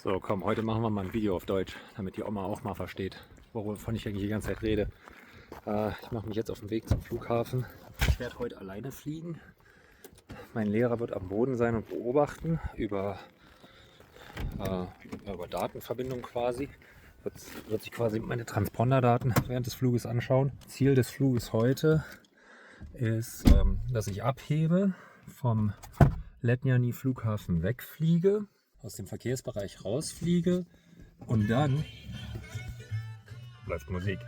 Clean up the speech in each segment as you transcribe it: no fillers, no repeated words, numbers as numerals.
So, komm, heute machen wir mal ein Video auf Deutsch, damit die Oma auch mal versteht, wovon ich eigentlich die ganze Zeit rede. Ich mache mich jetzt auf den Weg zum Flughafen. Ich werde heute alleine fliegen. Mein Lehrer wird am Boden sein und beobachten über Datenverbindung quasi. Wird sich quasi meine Transponderdaten während des Fluges anschauen. Ziel des Fluges heute ist, dass ich abhebe, vom Letňany Flughafen wegfliege, aus dem Verkehrsbereich rausfliege und dann läuft Musik.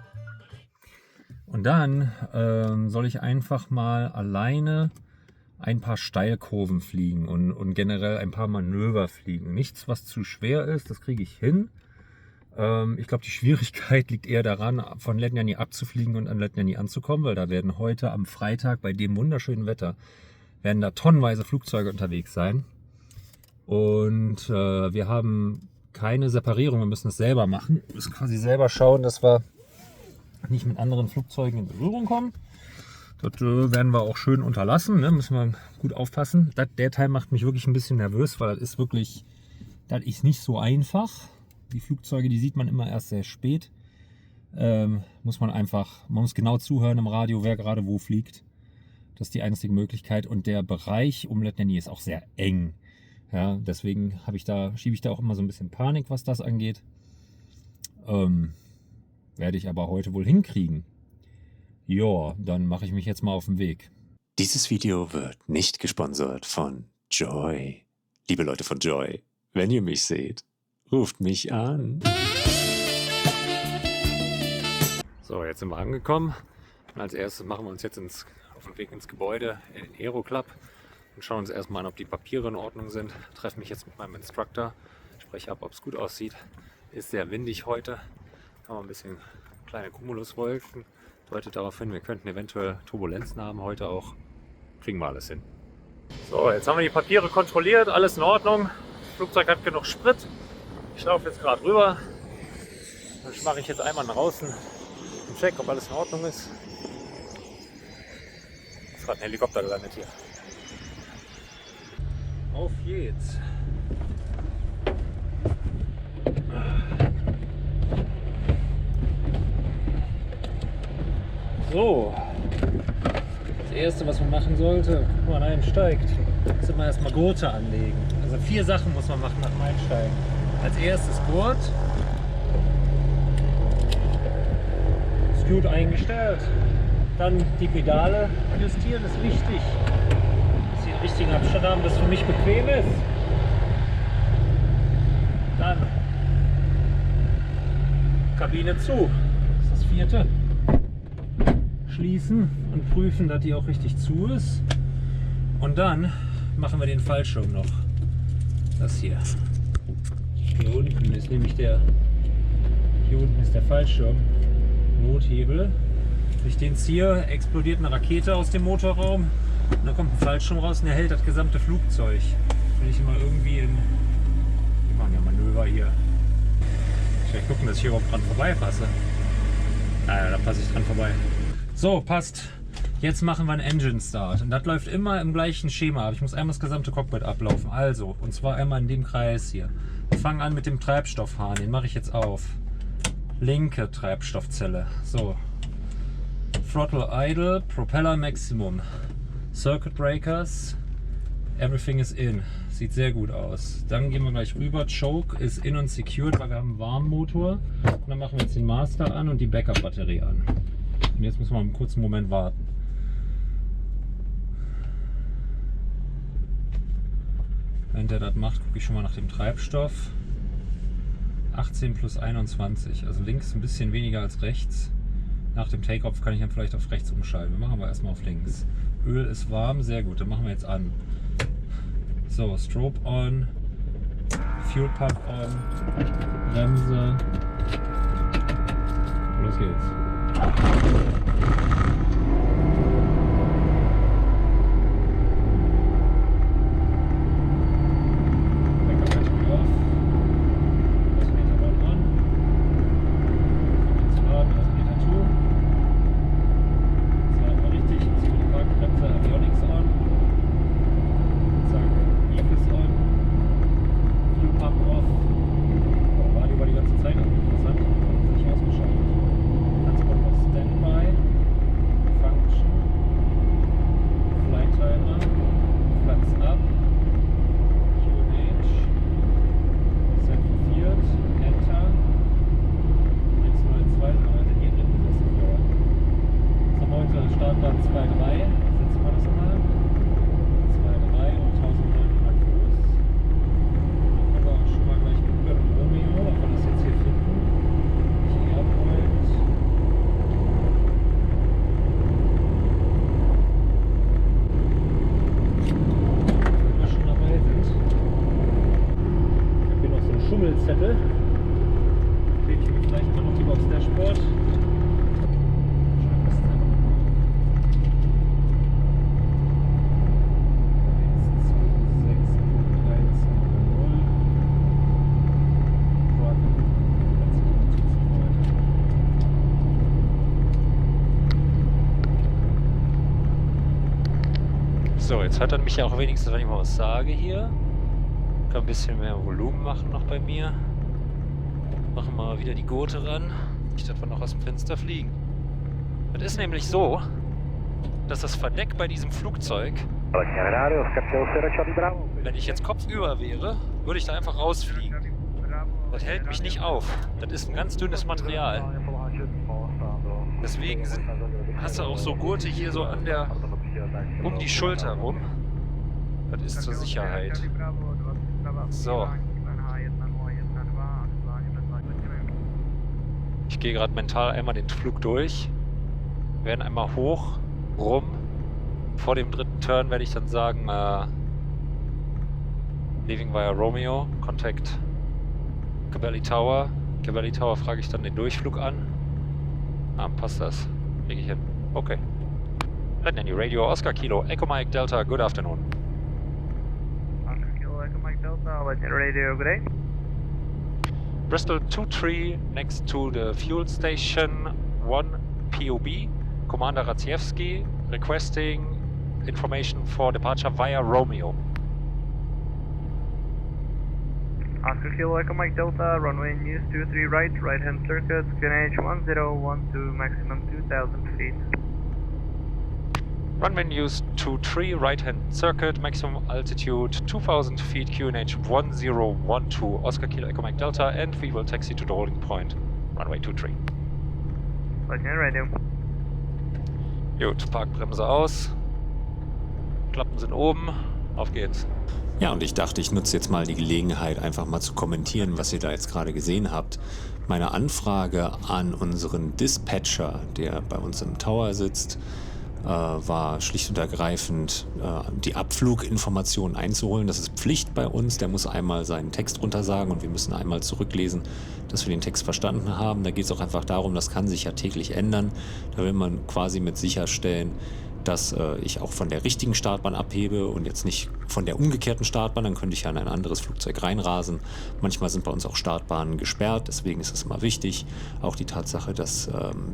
Und dann soll ich einfach mal alleine ein paar Steilkurven fliegen und generell ein paar Manöver fliegen. Nichts, was zu schwer ist, das kriege ich hin. Ich glaube, die Schwierigkeit liegt eher daran, von Letňany abzufliegen und an Letňany anzukommen, weil da werden heute am Freitag bei dem wunderschönen Wetter werden da tonnenweise Flugzeuge unterwegs sein. Und wir haben keine Separierung, wir müssen es selber machen. Wir müssen quasi selber schauen, dass wir nicht mit anderen Flugzeugen in Berührung kommen. Das werden wir auch schön unterlassen, ne? Müssen wir gut aufpassen. Der Teil macht mich wirklich ein bisschen nervös, weil das ist nicht so einfach. Die Flugzeuge, die sieht man immer erst sehr spät. Man muss genau zuhören im Radio, wer gerade wo fliegt. Das ist die einzige Möglichkeit. Und der Bereich um Letňany ist auch sehr eng. Ja, deswegen schiebe ich da auch immer so ein bisschen Panik, was das angeht. Werde ich aber heute wohl hinkriegen. Ja, dann mache ich mich jetzt mal auf den Weg. Dieses Video wird nicht gesponsert von Joy. Liebe Leute von Joy, wenn ihr mich seht, ruft mich an. So, jetzt sind wir angekommen. Und als erstes machen wir uns jetzt auf den Weg ins Gebäude, in den Aeroclub. Und schauen uns erstmal an, ob die Papiere in Ordnung sind. Treffe mich jetzt mit meinem Instructor, spreche ab, ob es gut aussieht. Ist sehr windig heute. Haben wir ein bisschen kleine Cumuluswolken. Deutet darauf hin, wir könnten eventuell Turbulenzen haben heute auch. Kriegen wir alles hin. So, jetzt haben wir die Papiere kontrolliert, alles in Ordnung. Das Flugzeug hat genug Sprit. Ich laufe jetzt gerade rüber. Dann mache ich jetzt einmal nach außen und check, ob alles in Ordnung ist. Ist gerade ein Helikopter gelandet hier. Auf geht's. So, das erste, was man machen sollte, wenn man einsteigt, ist immer erstmal Gurte anlegen. Also 4 Sachen muss man machen nach dem Einsteigen. Als erstes Gurt, Scoot eingestellt, dann die Pedale justieren, ist wichtig, dass sie den richtigen Abstand haben, dass es für mich bequem ist. Dann Kabine zu, das ist das 4. Schließen und prüfen, dass die auch richtig zu ist. Und dann machen wir den Fallschirm noch. Das hier. Hier unten ist nämlich der Fallschirm. Nothebel. Wenn ich den ziehe, explodiert eine Rakete aus dem Motorraum. Und dann kommt ein Fallschirm raus und der hält das gesamte Flugzeug. Wenn ich immer irgendwie wir machen ja Manöver hier. Ich will gucken, dass ich hier überhaupt dran vorbeipasse. Naja, da passe ich dran vorbei. So, passt. Jetzt machen wir einen Engine Start. Und das läuft immer im gleichen Schema. Aber ich muss einmal das gesamte Cockpit ablaufen. Also, und zwar einmal in dem Kreis hier. Wir fangen an mit dem Treibstoffhahn. Den mache ich jetzt auf. Linke Treibstoffzelle. So. Throttle Idle, Propeller Maximum. Circuit Breakers. Everything is in. Sieht sehr gut aus. Dann gehen wir gleich rüber. Choke ist in und secured, weil wir haben einen warmen Motor. Und dann machen wir jetzt den Master an und die Backup-Batterie an. Und jetzt müssen wir einen kurzen Moment warten. Während er das macht, gucke ich schon mal nach dem Treibstoff. 18 plus 21, also links ein bisschen weniger als rechts. Nach dem Takeoff kann ich dann vielleicht auf rechts umschalten. Wir machen aber erstmal auf links. Öl ist warm, sehr gut, dann machen wir jetzt an. So, Strobe on, Fuel Pump on, Bremse. Los geht's. Schummelzettel. Klebe ich mir vielleicht mal noch lieber aufs Dashboard. So, jetzt hört er mich ja auch wenigstens, wenn ich mal was sage hier. Kann ein bisschen mehr Volumen machen noch bei mir. Machen wir mal wieder die Gurte ran. Nicht, dass wir noch aus dem Fenster fliegen. Es ist nämlich so, dass das Verdeck bei diesem Flugzeug, wenn ich jetzt kopfüber wäre, würde ich da einfach rausfliegen. Das hält mich nicht auf. Das ist ein ganz dünnes Material. Deswegen hast du auch so Gurte hier so an der, um die Schulter rum. Das ist zur Sicherheit. So. Ich gehe gerade mental einmal den Flug durch. Wir werden einmal hoch, rum. Vor dem dritten Turn werde ich dann sagen, leaving via Romeo, contact Cabelli Tower. Cabelli Tower frage ich dann den Durchflug an. Passt das. Kriege ich hin. Okay. Ready Radio, Oscar Kilo, Echo Mike Delta, good afternoon. Oscar Kilo, Echo Mike Delta, Lightning Radio, good day. Bristol 2-3 next to the fuel station 1 POB. Commander Radziewski requesting information for departure via Romeo. Oscar Kilo, Echo Mike Delta, runway news 23 right hand circuit, QNH 1012, maximum 2,000 feet. Runway news 23 right hand circuit, maximum altitude 2000 feet, QNH 1012, Oscar Kilo, Echo Mike Delta, and we will taxi to the holding point, runway 23. Lightning Radio. Gut, Parkbremse aus, Klappen sind oben, auf geht's. Ja, und ich dachte, ich nutze jetzt mal die Gelegenheit, einfach mal zu kommentieren, was ihr da jetzt gerade gesehen habt. Meine Anfrage an unseren Dispatcher, der bei uns im Tower sitzt, war schlicht und ergreifend, die Abfluginformationen einzuholen. Das ist Pflicht bei uns. Der muss einmal seinen Text runtersagen und wir müssen einmal zurücklesen, dass wir den Text verstanden haben. Da geht es auch einfach darum, das kann sich ja täglich ändern. Da will man quasi mit sicherstellen, dass ich auch von der richtigen Startbahn abhebe und jetzt nicht von der umgekehrten Startbahn, dann könnte ich ja in ein anderes Flugzeug reinrasen. Manchmal sind bei uns auch Startbahnen gesperrt, deswegen ist es immer wichtig. Auch die Tatsache, dass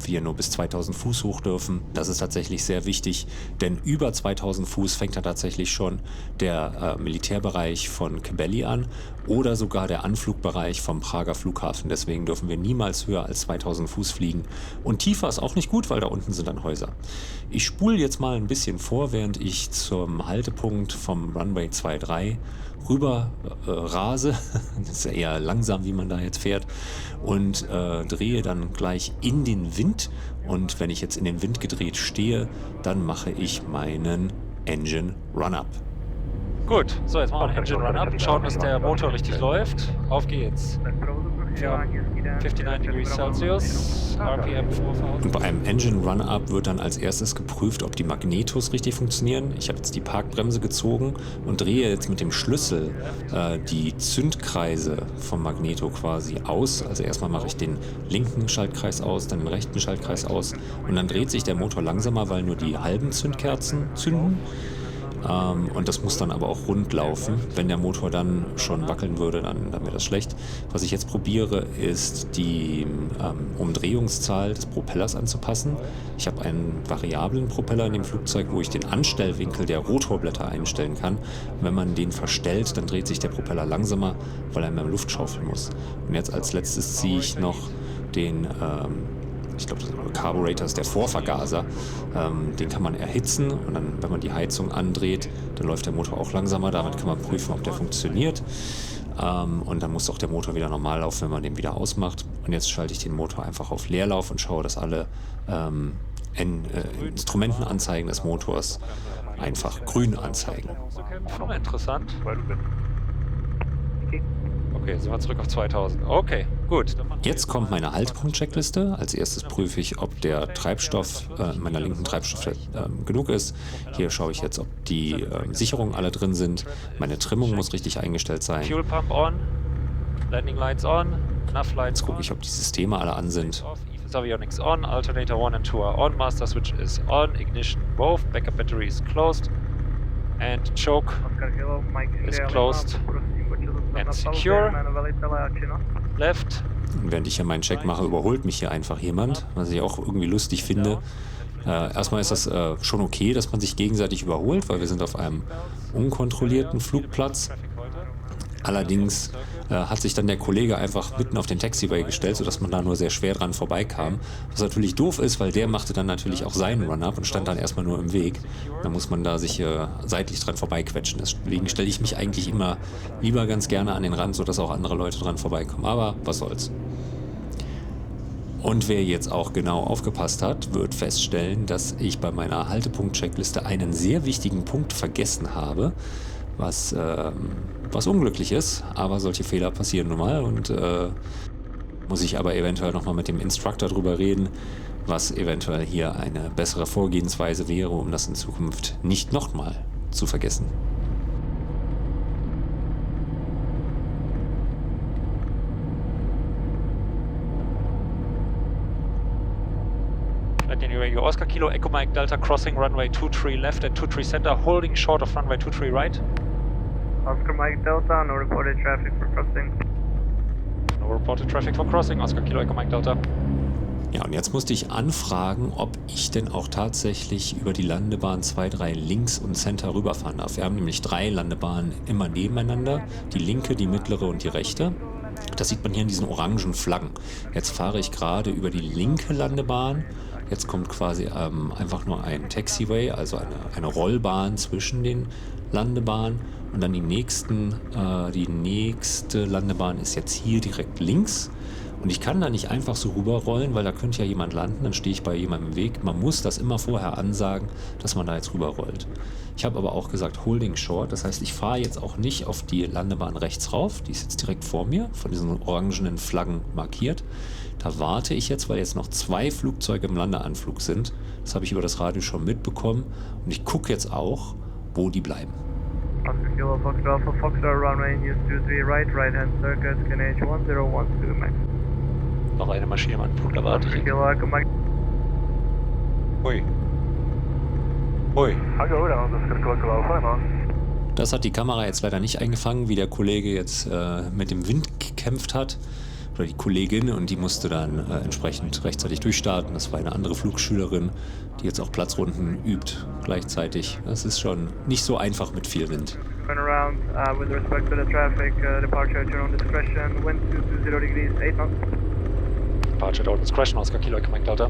wir nur bis 2000 Fuß hoch dürfen, das ist tatsächlich sehr wichtig, denn über 2000 Fuß fängt da tatsächlich schon der Militärbereich von Cabelli an oder sogar der Anflugbereich vom Prager Flughafen. Deswegen dürfen wir niemals höher als 2000 Fuß fliegen. Und tiefer ist auch nicht gut, weil da unten sind dann Häuser. Ich spule jetzt mal ein bisschen vor, während ich zum Haltepunkt vom Runway 23 rüber rase. Das ist ja eher langsam, wie man da jetzt fährt. Und drehe dann gleich in den Wind. Und wenn ich jetzt in den Wind gedreht stehe, dann mache ich meinen Engine Run-Up. Gut, so jetzt machen wir Engine Run-Up, schauen, dass der Motor richtig läuft. Auf geht's. 59 degrees Celsius, RPM 4000. Und bei einem Engine Run-Up wird dann als erstes geprüft, ob die Magnetos richtig funktionieren. Ich habe jetzt die Parkbremse gezogen und drehe jetzt mit dem Schlüssel die Zündkreise vom Magneto quasi aus. Also erstmal mache ich den linken Schaltkreis aus, dann den rechten Schaltkreis aus und dann dreht sich der Motor langsamer, weil nur die halben Zündkerzen zünden. Und das muss dann aber auch rund laufen. Wenn der Motor dann schon wackeln würde, dann wäre das schlecht. Was ich jetzt probiere, ist die Umdrehungszahl des Propellers anzupassen. Ich habe einen variablen Propeller in dem Flugzeug, wo ich den Anstellwinkel der Rotorblätter einstellen kann. Wenn man den verstellt, dann dreht sich der Propeller langsamer, weil er mehr Luft schaufeln muss. Und jetzt als letztes ziehe ich noch den ich glaube, das Carburetor ist der Vorvergaser. Den kann man erhitzen und dann, wenn man die Heizung andreht, dann läuft der Motor auch langsamer. Damit kann man prüfen, ob der funktioniert. Und dann muss auch der Motor wieder normal laufen, wenn man den wieder ausmacht. Und jetzt schalte ich den Motor einfach auf Leerlauf und schaue, dass alle Instrumentenanzeigen des Motors einfach grün anzeigen. Interessant. Okay, sind wir zurück auf 2000. Okay, gut. Jetzt kommt meine Haltepunkt-Checkliste. Als erstes prüfe ich, ob der Treibstoff in meiner linken Treibstoff genug ist. Hier schaue ich jetzt, ob die Sicherungen alle drin sind. Meine Trimmung muss richtig eingestellt sein. Fuel Pump on. Landing lights on. Enough lights Jetzt gucke ich, ob die Systeme alle an sind. off. EFIS avionics on. Alternator 1 and 2 are on. Master switch is on. Ignition both. Backup battery is closed. And choke Oscar Kilo, Mike is Sierra closed Lima, prosím, pojďte zůstat and na secure. palubě, jméno velitele a činnost. left. Und während ich hier meinen Check mache, überholt mich hier einfach jemand, was ich auch irgendwie lustig finde. Erstmal ist das schon okay, dass man sich gegenseitig überholt, weil wir sind auf einem unkontrollierten Flugplatz. Allerdings hat sich dann der Kollege einfach mitten auf den Taxiway gestellt, sodass man da nur sehr schwer dran vorbeikam. Was natürlich doof ist, weil der machte dann natürlich auch seinen Run-Up und stand dann erstmal nur im Weg. Da muss man da sich seitlich dran vorbeiquetschen. Deswegen stelle ich mich eigentlich immer lieber ganz gerne an den Rand, sodass auch andere Leute dran vorbeikommen. Aber was soll's. Und wer jetzt auch genau aufgepasst hat, wird feststellen, dass ich bei meiner Haltepunkt-Checkliste einen sehr wichtigen Punkt vergessen habe, was unglücklich ist, aber solche Fehler passieren nun mal und muss ich aber eventuell nochmal mit dem Instructor drüber reden, was eventuell hier eine bessere Vorgehensweise wäre, um das in Zukunft nicht nochmal zu vergessen. Oscar Kilo Echo Mike Delta crossing runway 23 left and 23 center, holding short of runway 23 right. Oscar Mike Delta, no reported traffic for crossing. No reported traffic for crossing, Oscar Kilo Echo Mike Delta. Ja, und jetzt musste ich anfragen, ob ich denn auch tatsächlich über die Landebahn 2-3 links und Center rüberfahren darf. Wir haben nämlich 3 Landebahnen immer nebeneinander, die linke, die mittlere und die rechte. Das sieht man hier in diesen orangen Flaggen. Jetzt fahre ich gerade über die linke Landebahn. Jetzt kommt quasi einfach nur ein Taxiway, also eine Rollbahn zwischen den Landebahnen. Und dann die nächste Landebahn ist jetzt hier direkt links. Und ich kann da nicht einfach so rüberrollen, weil da könnte ja jemand landen, dann stehe ich bei jemandem im Weg. Man muss das immer vorher ansagen, dass man da jetzt rüberrollt. Ich habe aber auch gesagt Holding Short, das heißt, ich fahre jetzt auch nicht auf die Landebahn rechts rauf, die ist jetzt direkt vor mir, von diesen orangenen Flaggen markiert. Da warte ich jetzt, weil jetzt noch 2 Flugzeuge im Landeanflug sind. Das habe ich über das Radio schon mitbekommen und ich gucke jetzt auch, wo die bleiben. Oscar Kilo Foxtrot Alpha Foxtrot, runway news 23 right hand circuit, KNH 1012 max. Noch eine Maschine im Anflug, da warte Oscar ich. Kilo Echo Mike. Hui. Hui. Das hat die Kamera jetzt leider nicht eingefangen, wie der Kollege jetzt mit dem Wind gekämpft hat. Oder die Kollegin, und die musste dann entsprechend rechtzeitig durchstarten. Das war eine andere Flugschülerin, die jetzt auch Platzrunden übt gleichzeitig. Das ist schon nicht so einfach mit viel Wind. Turn around with respect to the traffic, departure turn on discretion, wind 220 degrees, 8 knots. Departure out discretion, Oscar Kilo Echo Mike Delta.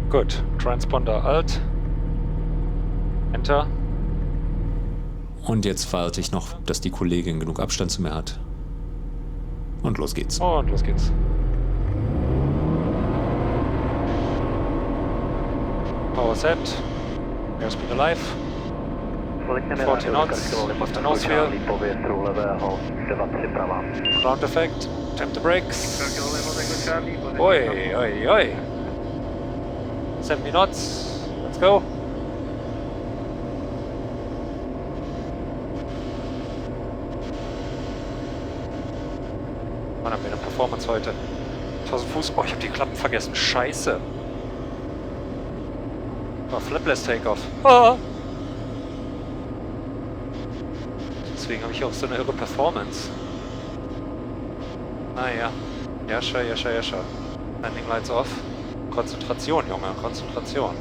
Gut, Transponder Alt. Enter. Und jetzt warte ich noch, dass die Kollegin genug Abstand zu mir hat. Und los geht's. Und los geht's. Power set. Airspeed alive. 14 knots. Left the nose wheel. Ground effect. Temp the brakes. Oscar Kilo Lima Tango Charlie, position Oi, oi, oi. 70 knots. Let's go. Mann, haben wir eine Performance heute. 1000 Fuß. Oh, ich habe die Klappen vergessen. Scheiße. War Flapless Takeoff. Ah. Deswegen habe ich auch so eine irre Performance. Naja. Jascha, Jascha, Jascha. Landing Lights off. Konzentration, Junge. Konzentration.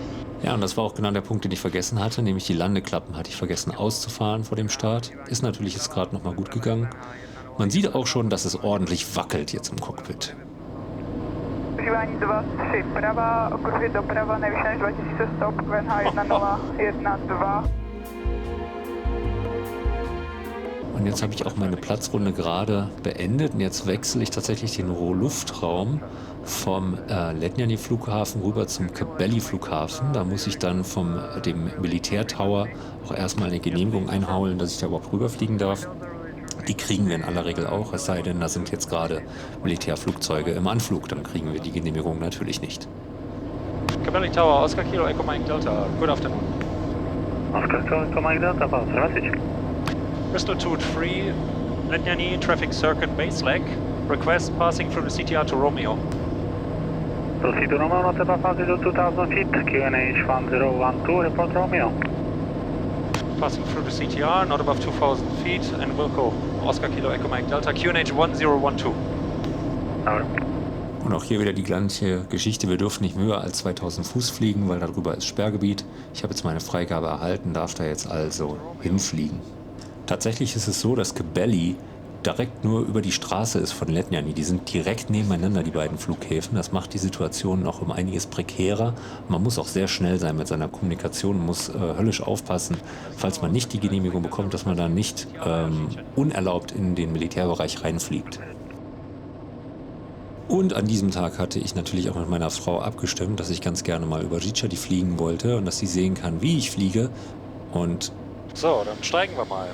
Ja, und das war auch genau der Punkt, den ich vergessen hatte, nämlich die Landeklappen hatte ich vergessen auszufahren vor dem Start. Ist natürlich jetzt gerade nochmal gut gegangen. Man sieht auch schon, dass es ordentlich wackelt jetzt im Cockpit. Užívání 2-3 prava, okruhy doprava, nejvyšší než 2000 stop, QNH 1012. Und jetzt habe ich auch meine Platzrunde gerade beendet und jetzt wechsle ich tatsächlich den Rohluftraum vom Letňany Flughafen rüber zum Kbely Flughafen. Da muss ich dann von dem Militärtower auch erstmal eine Genehmigung einholen, dass ich da überhaupt rüberfliegen darf. Die kriegen wir in aller Regel auch, es sei denn, da sind jetzt gerade Militärflugzeuge im Anflug, dann kriegen wir die Genehmigung natürlich nicht. Kbely Tower, Oscar Kilo Echo Mike Delta. Good afternoon. Oscar Kilo Echo Mike Delta, pass, message. Bristol 2-3, Letniani, traffic circuit base leg. Request passing through the CTR to Romeo. Proceed to Romeo, not above altitude 2000 feet, QNH 1012, report Romeo. Passing through the CTR, not above 2000 feet, and Wilco, Oscar Kilo Echo Mike Delta, QNH 1012. Und auch hier wieder die gleiche Geschichte. Wir dürfen nicht höher als 2000 Fuß fliegen, weil darüber ist Sperrgebiet. Ich habe jetzt meine Freigabe erhalten, darf da jetzt also hinfliegen. Tatsächlich ist es so, dass Kibeli direkt nur über die Straße ist von Letniani. Die sind direkt nebeneinander, die beiden Flughäfen. Das macht die Situation noch um einiges prekärer. Man muss auch sehr schnell sein mit seiner Kommunikation, muss höllisch aufpassen, falls man nicht die Genehmigung bekommt, dass man da nicht unerlaubt in den Militärbereich reinfliegt. Und an diesem Tag hatte ich natürlich auch mit meiner Frau abgestimmt, dass ich ganz gerne mal über Żyčany fliegen wollte und dass sie sehen kann, wie ich fliege. Und so, dann steigen wir mal.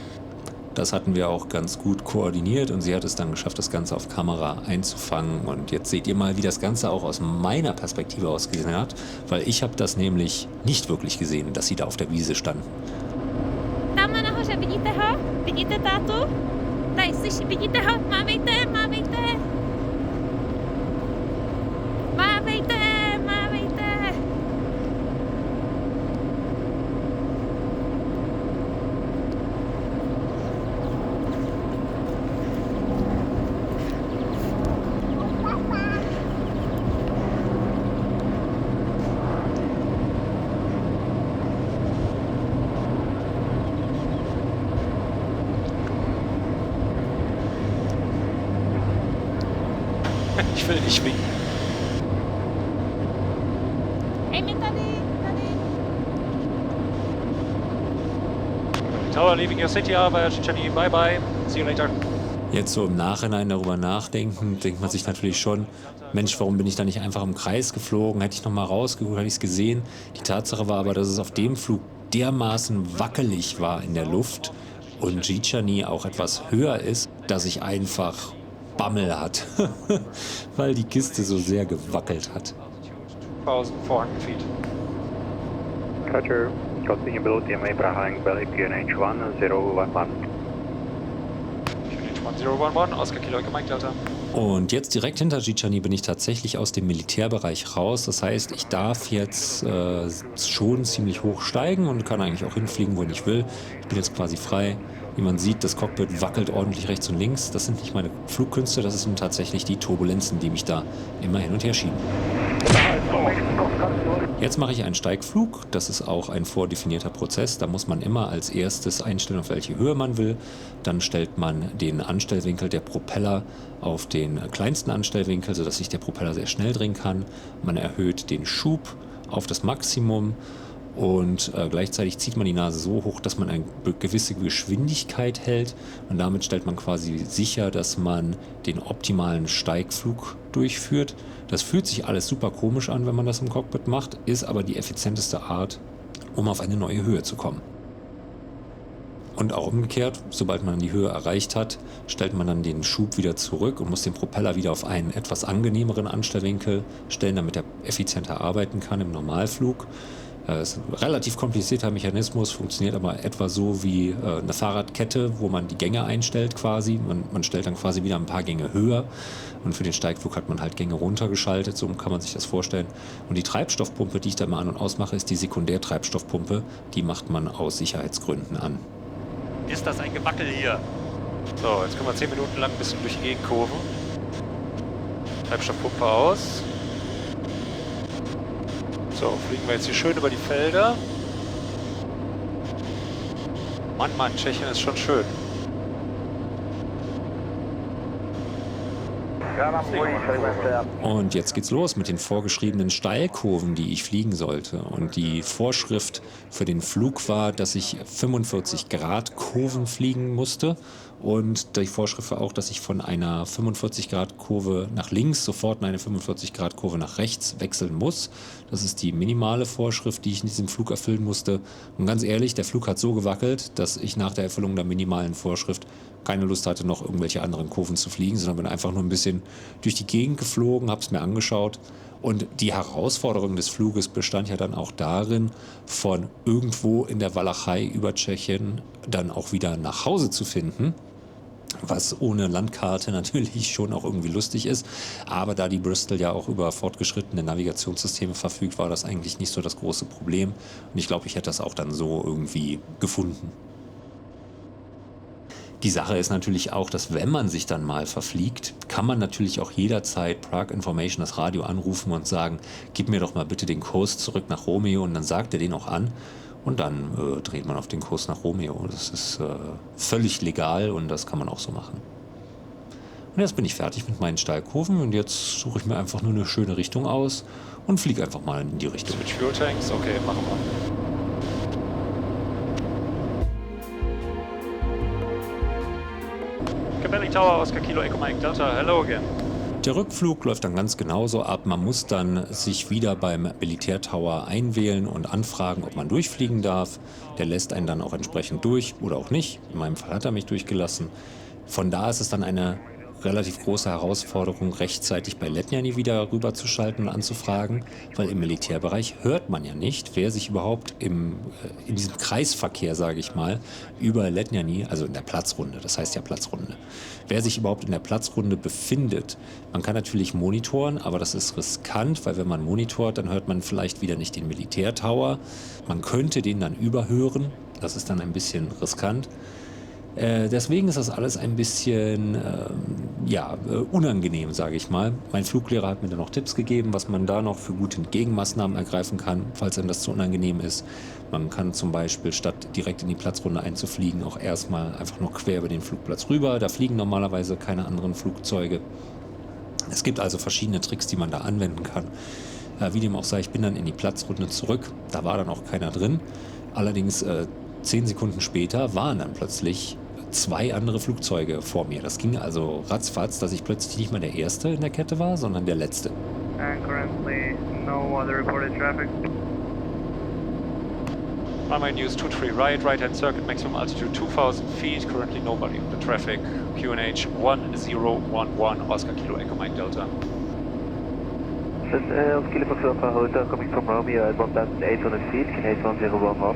das hatten wir auch ganz gut koordiniert und sie hat es dann geschafft, das Ganze auf Kamera einzufangen. Und jetzt seht ihr mal, wie das Ganze auch aus meiner Perspektive ausgesehen hat, weil ich habe das nämlich nicht wirklich gesehen, dass sie da auf der Wiese standen. Tam nahoře, vidíte ho? Vidíte tátu? Tady slyší, vidíte ho? Mávejte, mávejte. Mávejte, mávejte. Ich will nicht fliegen. Hej, my tady. Tower leaving your city via Żyčany. Bye bye. See you later. Jetzt so im Nachhinein darüber nachdenken, denkt man sich natürlich schon, Mensch, warum bin ich da nicht einfach im Kreis geflogen? Hätte ich noch mal rausgeguckt, hätte ich es gesehen. Die Tatsache war aber, dass es auf dem Flug dermaßen wackelig war in der Luft und Żyčany auch etwas höher ist, dass ich einfach Bammel hat, weil die Kiste so sehr gewackelt hat. 2400 feet. Roger, continue below TMA Praha and Belly, QNH 1011. QNH 1011, Oscar Kilo Echo Mike Delta. Und jetzt direkt hinter Żyčany bin ich tatsächlich aus dem Militärbereich raus. Das heißt, ich darf jetzt schon ziemlich hoch steigen und kann eigentlich auch hinfliegen, wohin ich will. Ich bin jetzt quasi frei. Wie man sieht, das Cockpit wackelt ordentlich rechts und links. Das sind nicht meine Flugkünste, das sind tatsächlich die Turbulenzen, die mich da immer hin und her schieben. Jetzt mache ich einen Steigflug. Das ist auch ein vordefinierter Prozess. Da muss man immer als erstes einstellen, auf welche Höhe man will. Dann stellt man den Anstellwinkel der Propeller auf den kleinsten Anstellwinkel, sodass sich der Propeller sehr schnell drehen kann. Man erhöht den Schub auf das Maximum. Und gleichzeitig zieht man die Nase so hoch, dass man eine gewisse Geschwindigkeit hält. Und damit stellt man quasi sicher, dass man den optimalen Steigflug durchführt. Das fühlt sich alles super komisch an, wenn man das im Cockpit macht, ist aber die effizienteste Art, um auf eine neue Höhe zu kommen. Und auch umgekehrt, sobald man die Höhe erreicht hat, stellt man dann den Schub wieder zurück und muss den Propeller wieder auf einen etwas angenehmeren Anstellwinkel stellen, damit er effizienter arbeiten kann im Normalflug. Es ist ein relativ komplizierter Mechanismus, funktioniert aber etwa so wie eine Fahrradkette, wo man die Gänge einstellt quasi. Man stellt dann quasi wieder ein paar Gänge höher und für den Steigflug hat man halt Gänge runtergeschaltet, so kann man sich das vorstellen. Und die Treibstoffpumpe, die ich da mal an- und ausmache, ist die Sekundärtreibstoffpumpe. Die macht man aus Sicherheitsgründen an. Ist das ein Gewackel hier? So, jetzt können wir 10 Minuten lang ein bisschen durch die Gegend kurven. Treibstoffpumpe aus. So, fliegen wir jetzt hier schön über die Felder. Mann, Tschechien ist schon schön. Und jetzt geht's los mit den vorgeschriebenen Steilkurven, die ich fliegen sollte. Und die Vorschrift für den Flug war, dass ich 45 Grad Kurven fliegen musste. Und die Vorschrift war auch, dass ich von einer 45 Grad Kurve nach links sofort in eine 45 Grad Kurve nach rechts wechseln muss. Das ist die minimale Vorschrift, die ich in diesem Flug erfüllen musste. Und ganz ehrlich, der Flug hat so gewackelt, dass ich nach der Erfüllung der minimalen Vorschrift keine Lust hatte, noch irgendwelche anderen Kurven zu fliegen, sondern bin einfach nur ein bisschen durch die Gegend geflogen, habe es mir angeschaut Und die Herausforderung des Fluges bestand ja dann auch darin, von irgendwo in der Walachei über Tschechien dann auch wieder nach Hause zu finden, was ohne Landkarte natürlich schon auch irgendwie lustig ist. Aber da die Bristol ja auch über fortgeschrittene Navigationssysteme verfügt, war das eigentlich nicht so das große Problem. Und ich glaube, ich hätte das auch dann so irgendwie gefunden. Die Sache ist natürlich auch, dass wenn man sich dann mal verfliegt, kann man natürlich auch jederzeit Prague Information, das Radio, anrufen und sagen, gib mir doch mal bitte den Kurs zurück nach Romeo, und dann sagt er den auch an und dann dreht man auf den Kurs nach Romeo. Das ist völlig legal und das kann man auch so machen. Und jetzt bin ich fertig mit meinen Steilkurven und jetzt suche ich mir einfach nur eine schöne Richtung aus und fliege einfach mal in die Richtung. Switch fuel tanks, okay, machen wir. Capelli Tower, Oscar Kilo Echo Mike Delta, hello again. Der Rückflug läuft dann ganz genauso ab. Man muss dann sich wieder beim Militärtower einwählen und anfragen, ob man durchfliegen darf. Der lässt einen dann auch entsprechend durch oder auch nicht. In meinem Fall hat er mich durchgelassen. Von da ist es dann eine relativ große Herausforderung, rechtzeitig bei Letňany wieder rüberzuschalten und anzufragen, weil im Militärbereich hört man ja nicht, wer sich überhaupt in diesem Kreisverkehr, sage ich mal, über Letňany, also in der Platzrunde, das heißt ja Platzrunde, wer sich überhaupt in der Platzrunde befindet. Man kann natürlich monitoren, aber das ist riskant, weil wenn man monitort, dann hört man vielleicht wieder nicht den Militärtower. Man könnte den dann überhören, das ist dann ein bisschen riskant. Deswegen ist das alles ein bisschen unangenehm, sage ich mal. Mein Fluglehrer hat mir dann noch Tipps gegeben, was man da noch für gute Gegenmaßnahmen ergreifen kann, falls einem das zu unangenehm ist. Man kann zum Beispiel, statt direkt in die Platzrunde einzufliegen, auch erstmal einfach noch quer über den Flugplatz rüber. Da fliegen normalerweise keine anderen Flugzeuge. Es gibt also verschiedene Tricks, die man da anwenden kann. Wie dem auch sei, ich bin dann in die Platzrunde zurück. Da war dann auch keiner drin. Allerdings 10 Sekunden später waren dann plötzlich 2 andere Flugzeuge vor mir. Das ging also ratzfatz, dass ich plötzlich nicht mal der Erste in der Kette war, sondern der Letzte. And currently no other reported traffic. Runway news 23 right-hand circuit, maximum altitude 2000 feet, currently nobody on the traffic. QNH 1011, Oscar Kilo Echo Mike Delta. This is Kilo Foxtrot Hotel coming from Romeo at 1800 feet, QNH 1011.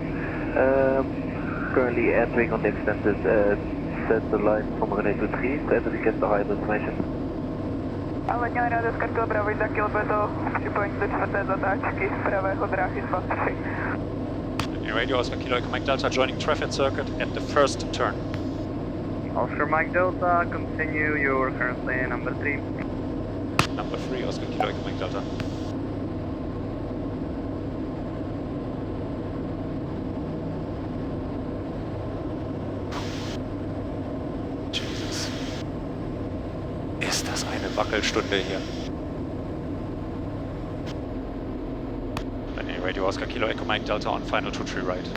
Currently entering on the extended center line from René 23 to enter the Kesta High information. Letňany rádio skartila Bravo 1 kilometrů, připojení do 4. zatáčky pravého dráhy 23. Radio Oscar Kilo Echo Mike Delta joining traffic circuit at the first turn. Oscar Mike Delta, continue, you're currently number 3. Number 3, Oscar Kilo Echo Mike Delta. Wackelstunde hier. Radio Oscar Kilo Echo Mike Delta on final 23 right.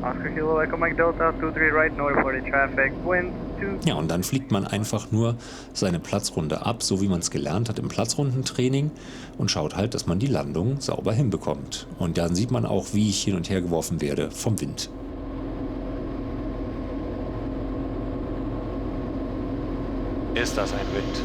Oscar Kilo Echo Mike Delta 23 right, no reported traffic, wind 2. Ja, und dann fliegt man einfach nur seine Platzrunde ab, so wie man es gelernt hat im Platzrundentraining, und schaut halt, dass man die Landung sauber hinbekommt. Und dann sieht man auch, wie ich hin und her geworfen werde vom Wind. Ist das ein Wind?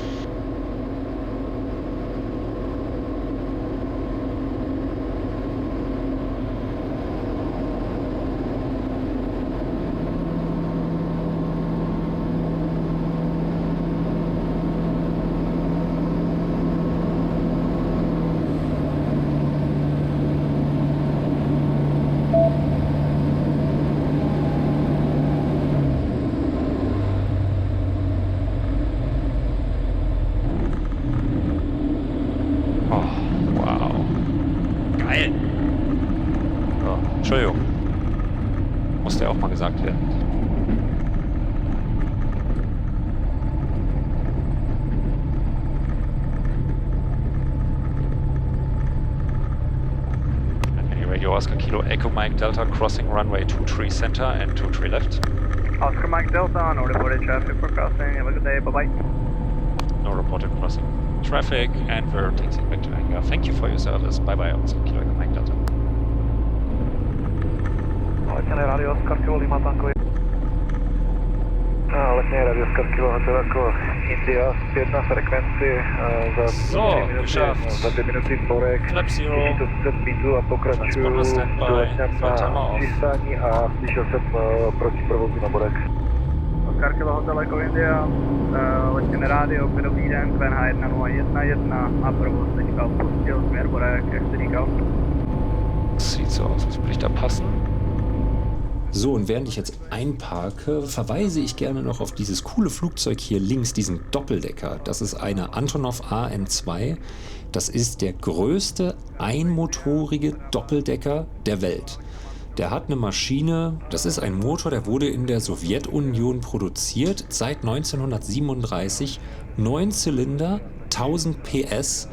Gesagt werden. Radio Oscar Kilo Echo Mike Delta crossing runway 23 center and 23 left. Oscar Mike Delta, no reported traffic for crossing. Have a good day, bye-bye. No reported crossing traffic and we're taxiing back to hangar. Thank you for your service. Bye-bye, Oscar Kilo Echo Mike Delta. Letňany rádio Oscar Kilo Lima Tango Letní radio z Kilo Hotel jako India, zpětná frekvenci So, geschafft. za 2 minuty Borek, Flap Zero. 1030 feetů a pokračuju Transponder standby. doletňám Flight timer na off. přistání a slyšel jsem protiprovozu na Borek. Oscar Kilo Hotel jako India, letíme rádio, dobrý den, QNH 1011 a provoz teďka opustil směr Borek, jak jste říkal. Sieht so aus, als würde ich da passen. So, und während ich jetzt einparke, verweise ich gerne noch auf dieses coole Flugzeug hier links, diesen Doppeldecker. Das ist eine Antonov AN-2. Das ist der größte einmotorige Doppeldecker der Welt. Der hat eine Maschine, das ist ein Motor, der wurde in der Sowjetunion produziert, seit 1937. 9 Zylinder, 1000 PS.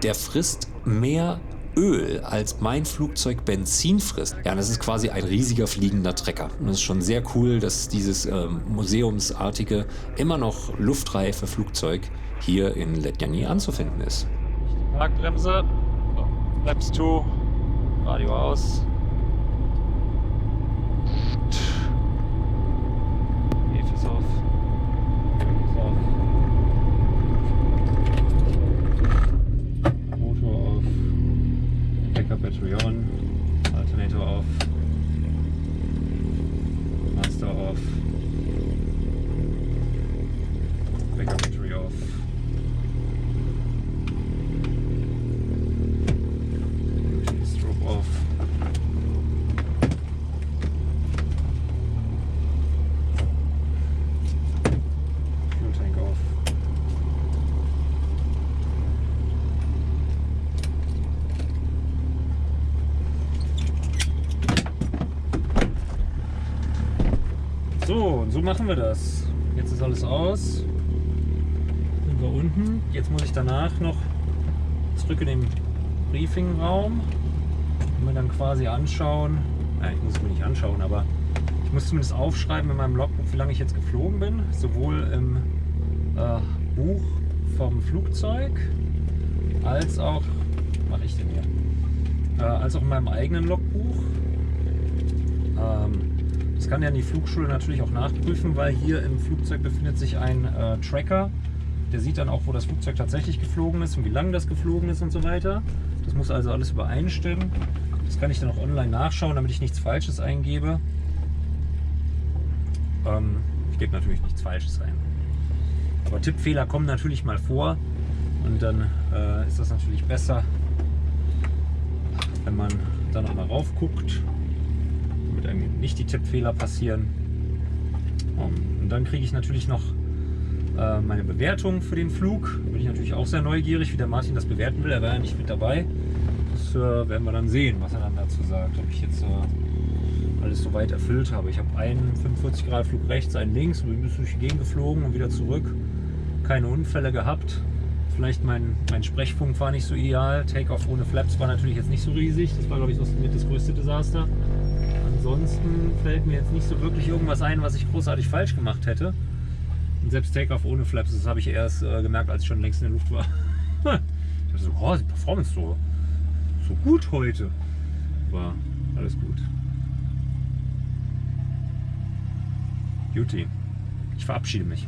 Der frisst mehr Öl als mein Flugzeug Benzin frisst. Ja, das ist quasi ein riesiger fliegender Trecker. Und es ist schon sehr cool, dass dieses museumsartige, immer noch luftreife Flugzeug hier in Letňany anzufinden ist. Parkbremse. So, Flaps 2. Radio aus. Hefe ist auf. Ist auf. Motor auf. Backup Battery on. Alternator auf. Master auf. Backup Battery auf. Strobe auf. Fuel tank auf. So, und so machen wir das. Jetzt ist alles aus. Sind wir unten. Jetzt muss ich danach noch zurück in den Briefingraum und mir dann quasi anschauen. Nein, ich muss es mir nicht anschauen, aber ich muss zumindest aufschreiben in meinem Logbuch, wie lange ich jetzt geflogen bin. Sowohl im Buch vom Flugzeug als auch, was mache ich denn hier? Als auch in meinem eigenen Logbuch. Das kann ja die Flugschule natürlich auch nachprüfen, weil hier im Flugzeug befindet sich ein Tracker. Der sieht dann auch, wo das Flugzeug tatsächlich geflogen ist und wie lange das geflogen ist und so weiter. Das muss also alles übereinstimmen. Das kann ich dann auch online nachschauen, damit ich nichts Falsches eingebe. Ich gebe natürlich nichts Falsches ein. Aber Tippfehler kommen natürlich mal vor und dann ist das natürlich besser, wenn man da nochmal rauf guckt, damit einem nicht die Tippfehler passieren. Und dann kriege ich natürlich noch meine Bewertung für den Flug. Da bin ich natürlich auch sehr neugierig, wie der Martin das bewerten will. Er war ja nicht mit dabei. Das werden wir dann sehen, was er dann dazu sagt. Ob ich jetzt alles soweit erfüllt habe. Ich habe einen 45-Grad-Flug rechts, einen links. Wir sind durch die Gegend geflogen und wieder zurück. Keine Unfälle gehabt. Vielleicht mein Sprechfunk war nicht so ideal. Takeoff ohne Flaps war natürlich jetzt nicht so riesig. Das war, glaube ich, mit das größte Desaster. Ansonsten fällt mir jetzt nicht so wirklich irgendwas ein, was ich großartig falsch gemacht hätte. Und selbst Takeoff ohne Flaps, das habe ich erst gemerkt, als ich schon längst in der Luft war. Ich dachte so, oh, die Performance so gut heute. War alles gut. Juti, ich verabschiede mich.